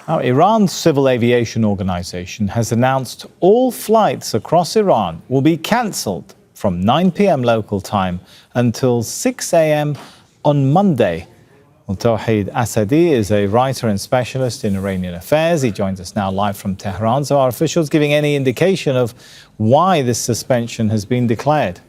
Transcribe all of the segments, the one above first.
Now, Iran's Civil Aviation Organization has announced all flights across Iran will be cancelled from 9 p.m. local time until 6 a.m. on Monday. Well, Tohid Asadi is a writer and specialist in Iranian affairs. He joins us now live from Tehran. So are officials giving any indication of why this suspension has been declared?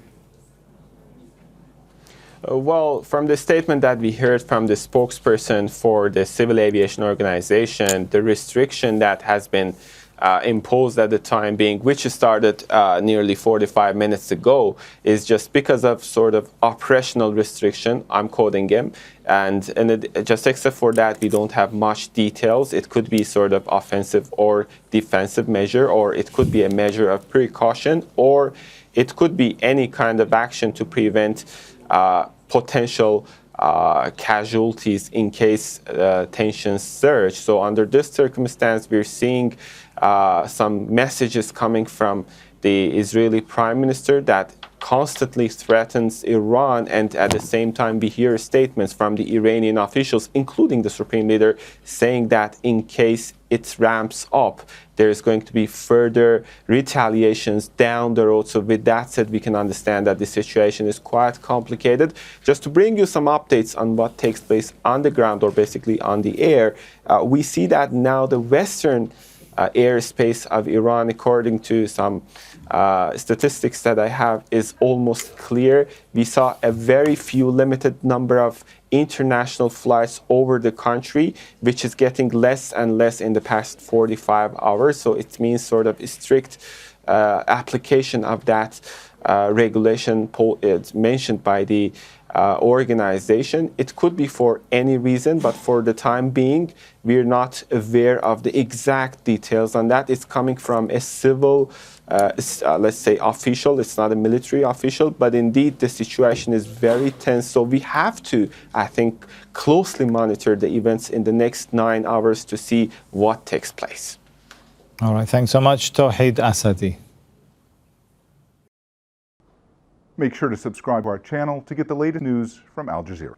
Well, from the statement that we heard from the spokesperson for the Civil Aviation Organization, the restriction that has been imposed at the time being, which started nearly 45 minutes ago, is just because of sort of operational restriction, I'm quoting him, and just except for that, we don't have much details. It could be sort of offensive or defensive measure, or it could be a measure of precaution, or it could be any kind of action to prevent potential casualties in case tensions surge. So under this circumstance, we're seeing some messages coming from the Israeli Prime Minister that constantly threatens Iran, and at the same time we hear statements from the Iranian officials, including the Supreme Leader, saying that in case it ramps up, there is going to be further retaliations down the road. So with that said, we can understand that the situation is quite complicated. Just to bring you some updates on what takes place on the ground, or basically on the air, we see that now the western airspace of Iran, according to some statistics that I have, is almost clear. We saw a very few limited number of international flights over the country, which is getting less and less in the past 45 hours. So it means sort of a strict application of that regulation mentioned by the organization. It could be for any reason, but for the time being, we're not aware of the exact details on that. It's coming from a civil, let's say, official. It's not a military official, but indeed the situation is very tense. So we have to, I think, closely monitor the events in the next 9 hours to see what takes place. All right, thanks so much, Tohid Asadi. Make sure to subscribe to our channel to get the latest news from Al Jazeera.